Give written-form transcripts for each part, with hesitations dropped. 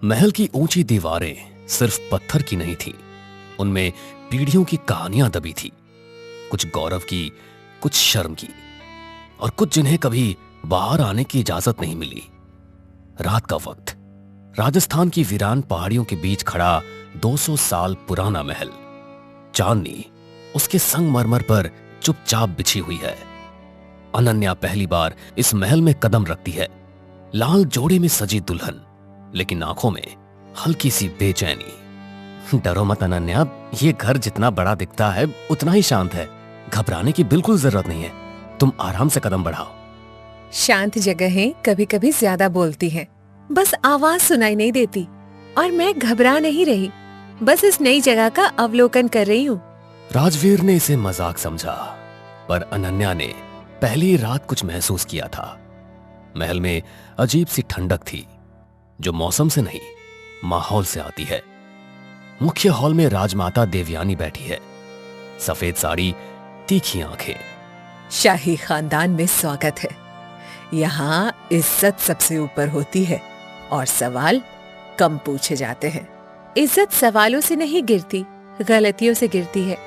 महल की ऊंची दीवारें सिर्फ पत्थर की नहीं थी, उनमें पीढ़ियों की कहानियां दबी थी। कुछ गौरव की, कुछ शर्म की, और कुछ जिन्हें कभी बाहर आने की इजाजत नहीं मिली। रात का वक्त, राजस्थान की वीरान पहाड़ियों के बीच खड़ा 200 साल पुराना महल। चांदनी उसके संगमरमर पर चुपचाप बिछी हुई है। अनन्या पहली बार इस महल में कदम रखती है। लाल जोड़े में सजी दुल्हन, लेकिन आंखों में हल्की सी बेचैनी। डरो मत अनन्या, ये घर जितना बड़ा दिखता है उतना ही शांत है। घबराने की बिल्कुल जरूरत नहीं है, तुम आराम से कदम बढ़ाओ। शांत जगहें कभी कभी ज्यादा बोलती हैं, बस आवाज सुनाई नहीं देती। और मैं घबरा नहीं रही, बस इस नई जगह का अवलोकन कर रही हूँ। राजवीर ने इसे मजाक समझा, पर अनन्या ने पहली रात कुछ महसूस किया था। महल में अजीब सी ठंडक थी, जो मौसम से नहीं, माहौल से आती है। मुख्य हॉल में राजमाता देवयानी बैठी है। सफेद साड़ी, तीखी आंखें। शाही खानदान में स्वागत है। यहाँ इज्जत सबसे ऊपर होती है और सवाल कम पूछे जाते हैं। इज्जत सवालों से नहीं गिरती, गलतियों से गिरती है।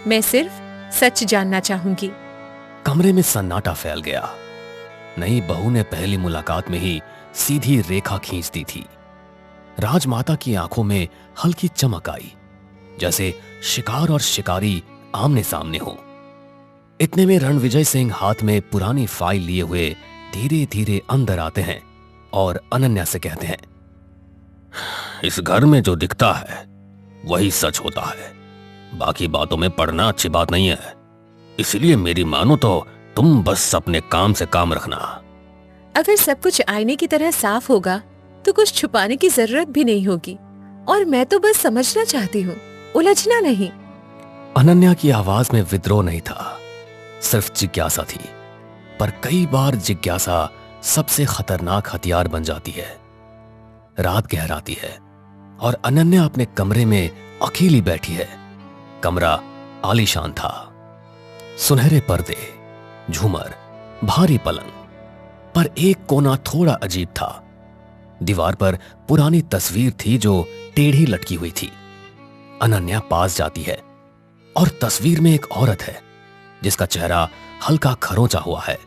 मैं सिर्फ सच जानना चाहूंगी। कमरे में सन्नाटा फैल गया। नई बहू ने पहली मुलाकात में ही सीधी रेखा खींच दी थी। राजमाता की आंखों में हल्की चमक आई, जैसे शिकार और शिकारी आमने सामने हो। इतने में रणविजय सिंह हाथ में पुरानी फाइल लिए हुए धीरे धीरे अंदर आते हैं और अनन्या से कहते हैं, इस घर में जो दिखता है वही सच होता है। बाकी बातों में पड़ना अच्छी बात नहीं है, इसलिए मेरी मानो तो तुम बस अपने काम से काम रखना। अगर सब कुछ आईने की तरह साफ होगा तो कुछ छुपाने की जरूरत भी नहीं होगी। और मैं तो बस समझना चाहती हूँ, उलझना नहीं। अनन्या की आवाज में विद्रोह नहीं था, सिर्फ जिज्ञासा थी। पर कई बार जिज्ञासा सबसे खतरनाक हथियार बन जाती है। रात गहराती है और अनन्या अपने कमरे में अकेली बैठी है। कमरा आलीशान था। सुनहरे पर्दे, झूमर, भारी पलंग, पर एक कोना थोड़ा अजीब था। दीवार पर पुरानी तस्वीर थी जो टेढ़ी लटकी हुई थी। अनन्या पास जाती है और तस्वीर में एक औरत है जिसका चेहरा हल्का खरोंचा हुआ है।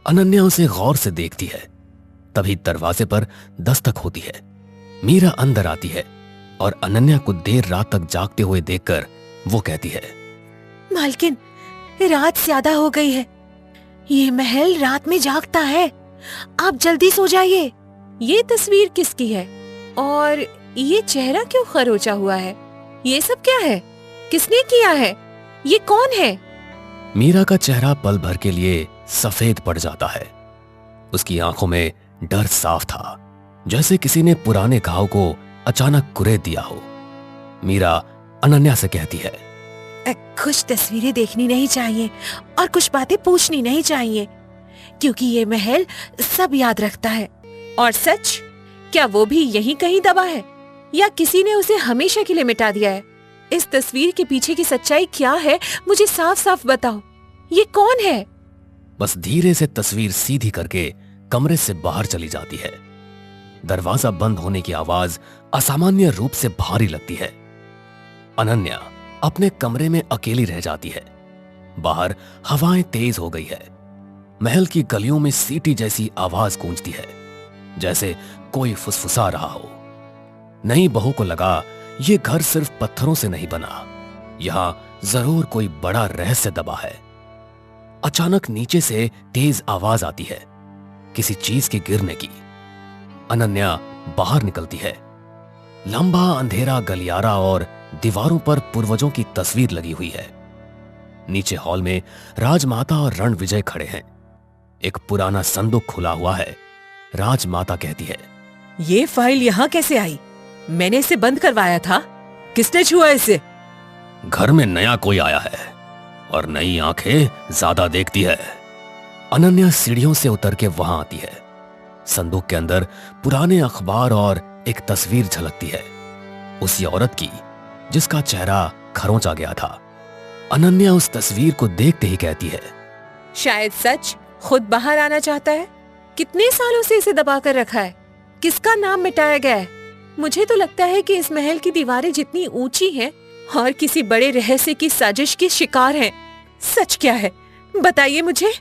अनन्या उसे गौर से देखती है। तभी दरवाजे पर दस्तक होती है। मीरा अंदर आती है और अनन्या को देर रात तक जागते हुए देखकर वो कहती है, मालकिन, रात ज्यादा हो गई है। ये महल रात में जागता है, आप जल्दी सो जाइए। ये तस्वीर किसकी है और ये चेहरा क्यों खरोचा हुआ है? ये सब क्या है? किसने किया है? ये कौन है? मीरा का चेहरा पल भर के लिए सफेद पड़ जाता है। उसकी आंखों में डर साफ था, जैसे किसी ने पुराने घाव को अचानक कुरेद दिया हो। मीरा अनन्या से कहती है, कुछ तस्वीरें देखनी नहीं चाहिए और कुछ बातें पूछनी नहीं चाहिए, क्योंकि ये महल सब याद रखता है। और सच, क्या वो भी यहीं कहीं दबा है या किसी ने उसे हमेशा के लिए मिटा दिया है? इस तस्वीर के पीछे की सच्चाई क्या है, मुझे साफ साफ बताओ। ये कौन है? बस धीरे से तस्वीर सीधी करके कमरे से बाहर चली जाती है। दरवाजा बंद होने की आवाज असामान्य रूप से भारी लगती है। अनन्या अपने कमरे में अकेली रह जाती है। बाहर हवाएं तेज हो गई है। महल की गलियों में सीटी जैसी आवाज गूंजती है, जैसे कोई फुसफुसा रहा हो। नई बहू को लगा ये घर सिर्फ पत्थरों से नहीं बना, यहां जरूर कोई बड़ा रहस्य दबा है। अचानक नीचे से तेज आवाज आती है, किसी चीज के गिरने की। अनन्या बाहर निकलती है। लंबा अंधेरा गलियारा और दीवारों पर पूर्वजों की तस्वीर लगी हुई है। नीचे हॉल में राजमाता और रणविजय खड़े हैं। एक पुराना संदूक खुला हुआ है। राजमाता कहती है, ये फाइल यहाँ कैसे आई? मैंने इसे बंद करवाया था। किसने छुआ इसे? घर में नया कोई आया है और नई आंखें ज्यादा देखती है। अनन्या सीढ़ियों से उतर के वहां आती है। संदूक के अंदर पुराने अखबार और एक तस्वीर झलकती है, उसी औरत की जिसका चेहरा खरोंचा गया था। अनन्या उस तस्वीर को देखते ही कहती है, शायद सच खुद बाहर आना चाहता है। कितने सालों से इसे दबाकर रखा है? किसका नाम मिटाया गया है? मुझे तो लगता है कि इस महल की दीवारें जितनी ऊंची हैं और किसी बड़े रहस्य की साजिश के शिकार हैं। सच क्या है, बताइए मुझे।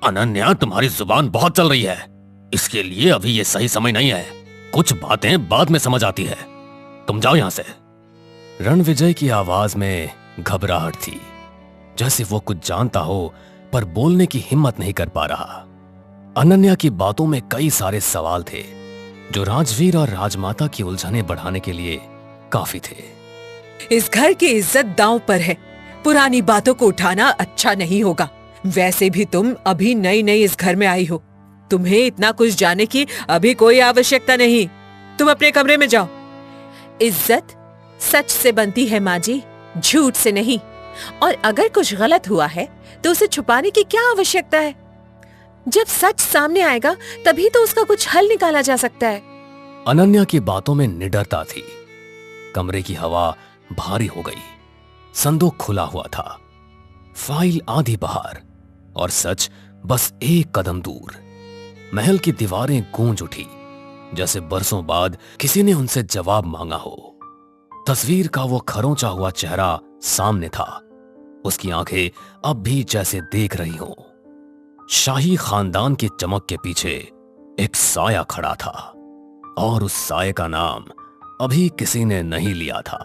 अनन्या, तुम्हारी जुबान बहुत चल रही है। इसके लिए अभी ये सही समय नहीं है। कुछ बातें बाद में समझ आती है। तुम जाओ यहां से। रणविजय की आवाज में घबराहट थी, जैसे वो कुछ जानता हो पर बोलने की हिम्मत नहीं कर पा रहा। अनन्या की बातों में कई सारे सवाल थे जो राजवीर और राजमाता की उलझनें बढ़ाने के लिए काफी थे। इस घर की इज्जत दांव पर है। पुरानी बातों को उठाना अच्छा नहीं होगा। वैसे भी तुम अभी नई नई इस घर में आई हो। तुम्हें इतना कुछ जानने की अभी कोई आवश्यकता नहीं। तुम अपने कमरे में जाओ। इज्जत सच से बनती है माँ जी, झूठ से नहीं। और अगर कुछ गलत हुआ है तो उसे छुपाने की क्या आवश्यकता है? जब सच सामने आएगा तभी तो उसका कुछ हल निकाला जा सकता है। अनन्या की बातों में निडरता थी। कमरे की हवा भारी हो गई। संदूक खुला हुआ था, फाइल आधी बाहर और सच बस एक कदम दूर। महल की दीवारें गूंज उठी, जैसे बरसों बाद किसी ने उनसे जवाब मांगा हो। तस्वीर का वो खरोंचा हुआ चेहरा सामने था। उसकी आंखें अब भी जैसे देख रही हों। शाही खानदान की चमक के पीछे एक साया खड़ा था और उस साये का नाम अभी किसी ने नहीं लिया था।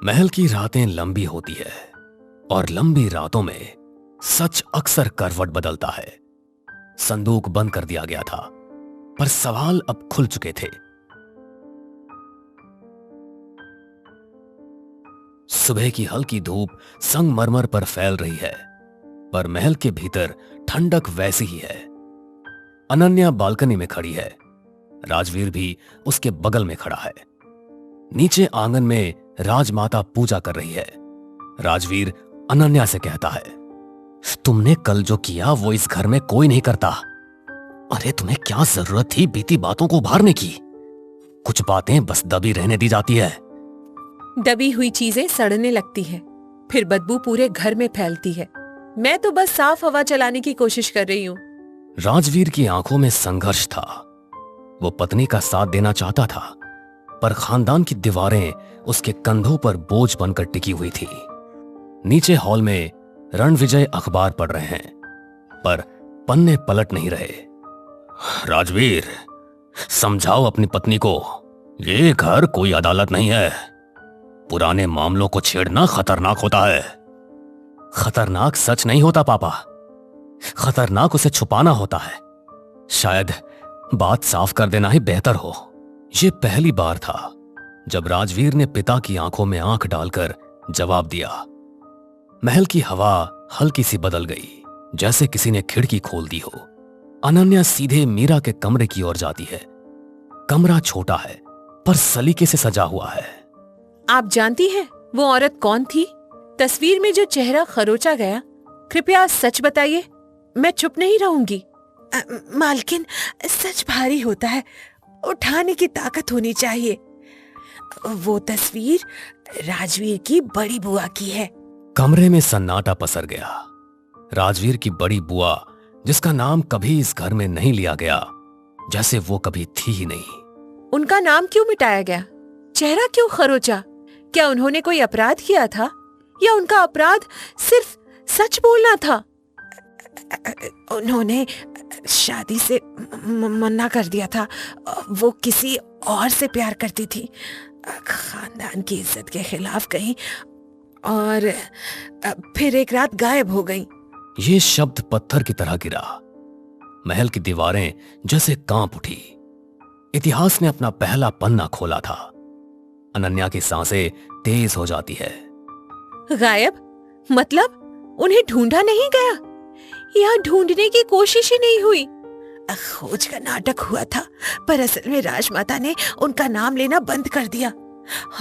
महल की रातें लंबी होती है और लंबी रातों में सच अक्सर करवट बदलता है। संदूक बंद कर दिया गया था, पर सवाल अब खुल चुके थे। सुबह की हल्की धूप संगमरमर पर फैल रही है, पर महल के भीतर ठंडक वैसी ही है। अनन्या बालकनी में खड़ी है। राजवीर भी उसके बगल में खड़ा है। नीचे आंगन में राजमाता पूजा कर रही है। राजवीर अनन्या से कहता है, तुमने कल जो किया वो इस घर में कोई नहीं करता। अरे तुम्हें क्या जरूरत थी बीती बातों को उभारने की? कुछ बातें बस दबी रहने दी जाती है। दबी हुई चीजें सड़ने लगती है, फिर बदबू पूरे घर में फैलती है। मैं तो बस साफ हवा चलाने की कोशिश कर रही हूँ। राजवीर की आंखों में संघर्ष था। वो पत्नी का साथ देना चाहता था, पर खानदान की दीवारें उसके कंधों पर बोझ बनकर टिकी हुई थी। नीचे हॉल में रणविजय अखबार पढ़ रहे हैं, पर पन्ने पलट नहीं रहे। राजवीर, समझाओ अपनी पत्नी को, ये घर कोई अदालत नहीं है। पुराने मामलों को छेड़ना खतरनाक होता है। खतरनाक सच नहीं होता पापा, खतरनाक उसे छुपाना होता है। शायद बात साफ कर देना ही बेहतर हो। यह पहली बार था जब राजवीर ने पिता की आंखों में आंख डालकर जवाब दिया। महल की हवा हल्की सी बदल गई, जैसे किसी ने खिड़की खोल दी हो। अनन्या सीधे मीरा के कमरे की ओर जाती है। कमरा छोटा है, पर सलीके से सजा हुआ है। आप जानती हैं वो औरत कौन थी? तस्वीर में जो चेहरा खरोचा गया, कृपया सच बताइए, मैं चुप नहीं रहूंगी। मालकिन, सच भारी होता है, उठाने की ताकत होनी चाहिए। वो तस्वीर राजवीर की बड़ी बुआ की है। कमरे में सन्नाटा पसर गया। राजवीर की बड़ी बुआ, जिसका नाम कभी इस घर में नहीं लिया गया, जैसे वो कभी थी ही नहीं। उनका नाम क्यों मिटाया गया? चेहरा क्यों खरोचा? क्या उन्होंने कोई अपराध किया था, या उनका अपराध सिर्फ सच बोलना था? उन्होंने शादी से मना कर दिया था। वो किसी और से प्यार करती थी, खानदान की इज्जत के खिलाफ गई और फिर एक रात गायब हो गई। ये शब्द पत्थर की तरह गिरा। महल की दीवारें जैसे कांप उठी। इतिहास ने अपना पहला पन्ना खोला था। अनन्या की सांसें तेज हो जाती है। गायब मतलब उन्हें ढूंढा नहीं गया, या ढूंढने की कोशिश ही नहीं हुई? खोज का नाटक हुआ था, पर असल में राजमाता ने उनका नाम लेना बंद कर दिया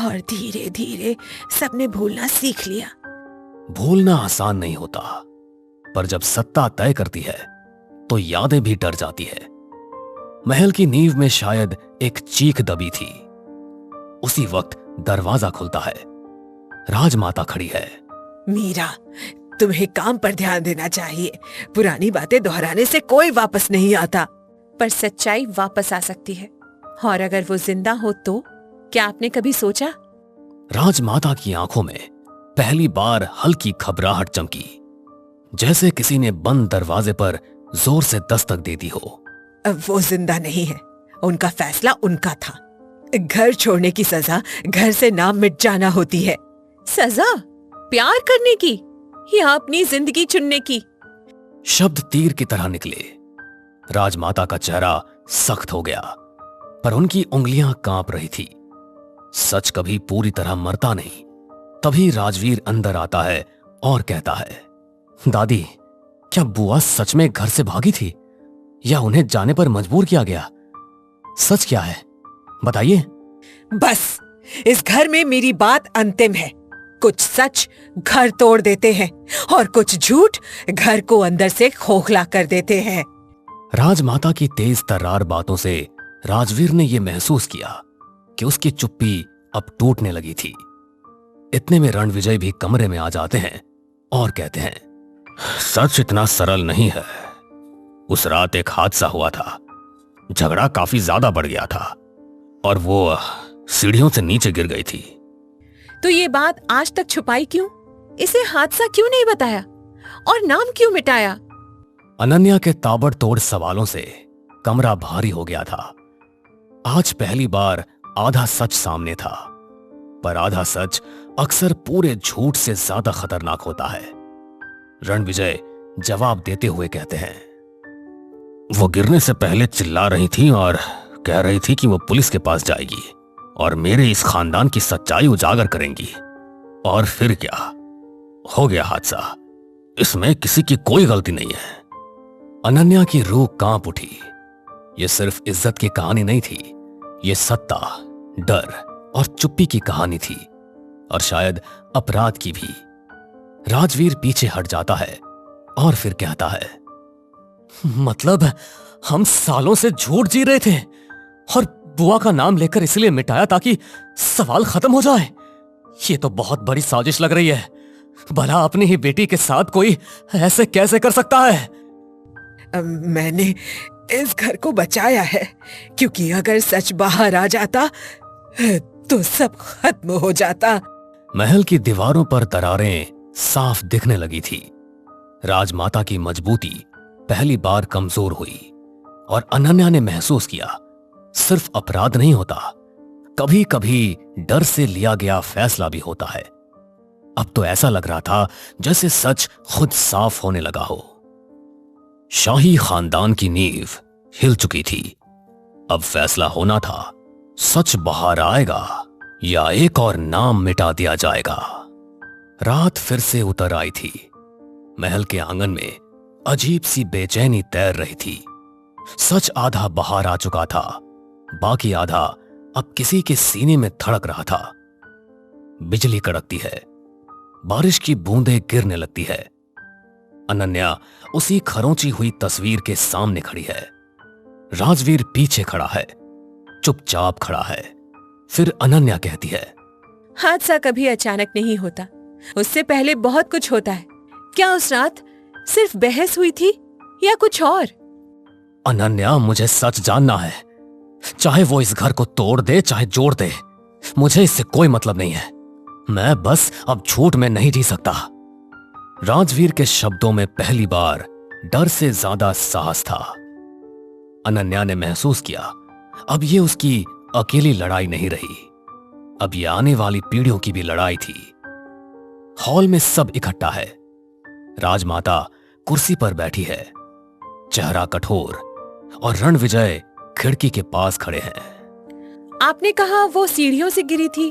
और धीरे धीरे सबने भूलना सीख लिया। भूलना आसान नहीं होता, पर जब सत्ता तय करती है तो यादें भी डर जाती है। महल की नींव में शायद एक चीख दबी थी। उसी वक्त दरवाजा खुलता है। राजमाता खड़ी है। मीरा, तुम्हें काम पर ध्यान देना चाहिए। पुरानी बातें दोहराने से कोई वापस नहीं आता, पर सच्चाई वापस आ सकती है। और अगर वो जिंदा हो तो क्या आपने कभी सोचा? राजमाता की आंखों में पहली बार हल्की घबराहट चमकी, जैसे किसी ने बंद दरवाजे पर जोर से दस्तक दे दी हो। वो जिंदा नहीं है, उनका फैसला उनका था। घर छोड़ने की सजा घर से नाम मिट जाना होती है। सजा प्यार करने की या अपनी जिंदगी चुनने की? शब्द तीर की तरह निकले। राजमाता का चेहरा सख्त हो गया, पर उनकी उंगलियां कांप रही थी। सच कभी पूरी तरह मरता नहीं। तभी राजवीर अंदर आता है और कहता है, दादी, क्या बुआ सच में घर से भागी थी या उन्हें जाने पर मजबूर किया गया? सच क्या है, बताइए। बस इस घर में मेरी बात अंतिम है। कुछ सच घर तोड़ देते हैं और कुछ झूठ घर को अंदर से खोखला कर देते हैं। राजमाता की तेज तर्रार बातों से राजवीर ने यह महसूस किया कि उसकी चुप्पी अब टूटने लगी थी। इतने में रणविजय भी कमरे में आ जाते हैं और कहते हैं, सच इतना सरल नहीं है। उस रात एक हादसा हुआ था। झगड़ा काफी ज्यादा बढ़ गया था और वो सीढ़ियों से नीचे गिर गई थी। तो ये बात आज तक छुपाई क्यों? इसे हादसा क्यों नहीं बताया और नाम क्यों मिटाया? अनन्या के ताबड़तोड़ सवालों से कमरा भारी हो गया था। आज पहली बार आधा सच सामने था, पर आधा सच अक्सर पूरे झूठ से ज्यादा खतरनाक होता है। रणविजय जवाब देते हुए कहते हैं, वो गिरने से पहले चिल्ला रही थी और कह रही थी कि वो पुलिस के पास जाएगी और मेरे इस खानदान की सच्चाई उजागर करेंगी। और फिर क्या हो गया हादसा। इसमें किसी की कोई गलती नहीं है। अनन्या की रूह कांप उठी। यह सिर्फ इज्जत की कहानी नहीं थी, यह सत्ता, डर और चुप्पी की कहानी थी, और शायद अपराध की भी। राजवीर पीछे हट जाता है और फिर कहता है, मतलब हम सालों से झूठ जी रहे थे और बुआ का नाम लेकर इसलिए मिटाया ताकि सवाल खत्म हो जाए। ये तो बहुत बड़ी साजिश लग रही है। भला अपनी ही बेटी के साथ कोई ऐसे कैसे कर सकता है? मैंने इस घर को बचाया है, क्योंकि अगर सच बाहर आ जाता तो सब खत्म हो जाता। महल की दीवारों पर दरारें साफ दिखने लगी थी। राजमाता की मजबूती पहली बार कमजोर हुई और अनन्या ने महसूस किया, सिर्फ अपराध नहीं होता, कभी कभी डर से लिया गया फैसला भी होता है। अब तो ऐसा लग रहा था जैसे सच खुद साफ होने लगा हो। शाही खानदान की नींव हिल चुकी थी। अब फैसला होना था, सच बाहर आएगा या एक और नाम मिटा दिया जाएगा। रात फिर से उतर आई थी। महल के आंगन में अजीब सी बेचैनी तैर रही थी। सच आधा बाहर आ चुका था, बाकी आधा अब किसी के सीने में धड़क रहा था। बिजली कड़कती है, बारिश की बूंदें गिरने लगती है। अनन्या उसी खरोंची हुई तस्वीर के सामने खड़ी है। राजवीर पीछे खड़ा है, चुपचाप खड़ा है। फिर अनन्या कहती है, हादसा कभी अचानक नहीं होता, उससे पहले बहुत कुछ होता है। क्या उस रात सिर्फ बहस हुई थी या कुछ और? अनन्या, मुझे सच जानना है। चाहे वो इस घर को तोड़ दे चाहे जोड़ दे, मुझे इससे कोई मतलब नहीं है। मैं बस अब झूठ में नहीं जी सकता। राजवीर के शब्दों में पहली बार डर से ज्यादा साहस था। अनन्या ने महसूस किया, अब ये उसकी अकेली लड़ाई नहीं रही, अब ये आने वाली पीढ़ियों की भी लड़ाई थी। हॉल में सब इकट्ठा है। राजमाता कुर्सी पर बैठी है, चेहरा कठोर, और रणविजय खिड़की के पास खड़े हैं। आपने कहा वो सीढ़ियों से गिरी थी,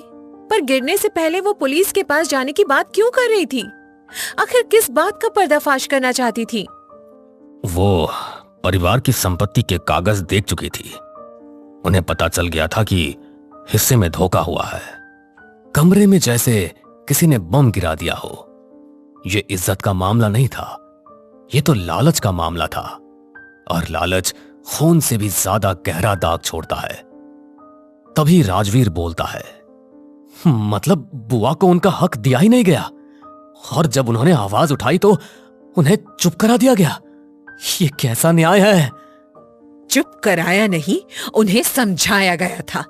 पर गिरने से पहले वो पुलिस के पास जाने की बात क्यों कर रही थी? आखिर किस बात का पर्दाफाश करना चाहती थी? वो परिवार की संपत्ति के कागज देख चुकी थी। उन्हें पता चल गया था कि हिस्से में धोखा हुआ है। कमरे में जैसे किसी ने बम गिरा दिया हो। यह इज्जत का मामला नहीं था, यह तो लालच का मामला था, और लालच खून से भी ज्यादा गहरा दाग छोड़ता है। तभी राजवीर बोलता है, मतलब बुआ को उनका हक दिया ही नहीं गया, और जब उन्होंने आवाज उठाई तो उन्हें चुप करा दिया गया। ये कैसा न्याय है? चुप कराया नहीं, उन्हें समझाया गया था।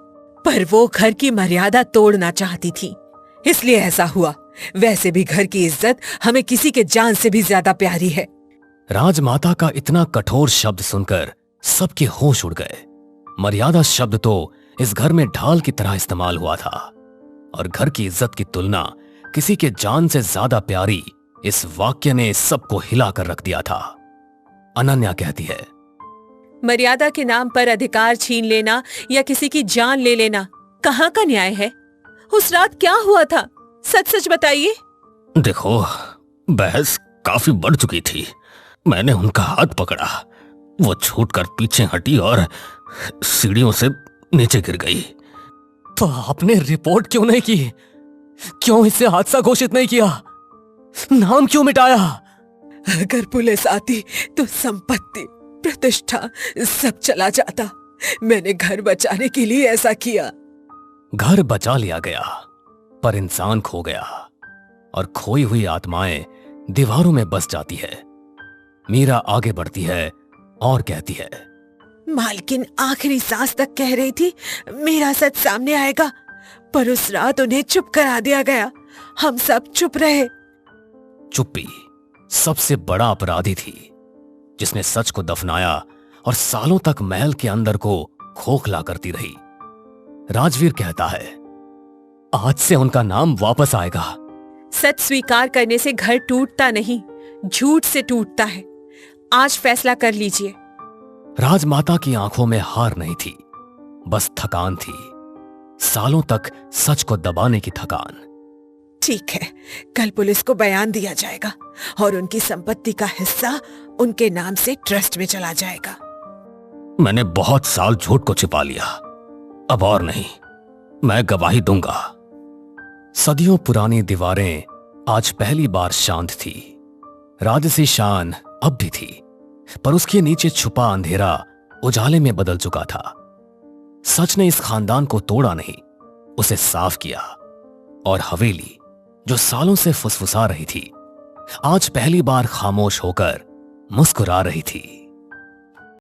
पर वो घर की मर्यादा तोड़ना चाहती थी, इसलिए ऐसा हुआ। वैसे भी घर की इज्जत हमें किसी के जान से भी ज्यादा प्यारी है। राजमाता का इतना कठोर शब्द सुनकर सबके होश उड़ गए। मर्यादा शब्द तो इस घर में ढाल की तरह इस्तेमाल हुआ था, और घर की इज्जत की तुलना किसी के जान से ज्यादा प्यारी इस वाक्य ने सबको हिलाकर रख दिया था। अनन्या कहती है, मर्यादा के नाम पर अधिकार छीन लेना या किसी की जान ले लेना कहाँ का न्याय है? उस रात क्या हुआ था, सच सच बताइए। देखो, बहस काफी बढ़ चुकी थी। मैंने उनका हाथ पकड़ा, वो छूटकर पीछे हटी और सीढ़ियों से नीचे गिर गई। तो आपने रिपोर्ट क्यों नहीं की? क्यों इसे हादसा घोषित नहीं किया? नाम क्यों मिटाया? अगर पुलिस आती तो संपत्ति, प्रतिष्ठा सब चला जाता। मैंने घर बचाने के लिए ऐसा किया। घर बचा लिया गया, पर इंसान खो गया, और खोई हुई आत्माएं दीवारों में बस जाती है। मीरा आगे बढ़ती है और कहती है, मालकिन आखिरी सांस तक कह रही थी मेरा सच सामने आएगा, पर उस रात उन्हें चुप करा दिया गया। हम सब चुप रहे। चुप्पी सबसे बड़ा अपराधी थी, जिसने सच को दफनाया और सालों तक महल के अंदर को खोखला करती रही। राजवीर कहता है, आज से उनका नाम वापस आएगा। सच स्वीकार करने से घर टूटता नहीं, झूठ से टूटता है। आज फैसला कर लीजिए। राजमाता की आंखों में हार नहीं थी, बस थकान थी, सालों तक सच को दबाने की थकान। ठीक है, कल पुलिस को बयान दिया जाएगा और उनकी संपत्ति का हिस्सा उनके नाम से ट्रस्ट में चला जाएगा। मैंने बहुत साल झूठ को छिपा लिया, अब और नहीं, मैं गवाही दूंगा। सदियों पुरानी दीवारें आज पहली बार शांत थी। राजसी शान अब भी थी, पर उसके नीचे छुपा अंधेरा उजाले में बदल चुका था। सच ने इस खानदान को तोड़ा नहीं, उसे साफ किया, और हवेली जो सालों से फुसफुसा रही थी, आज पहली बार खामोश होकर मुस्कुरा रही थी।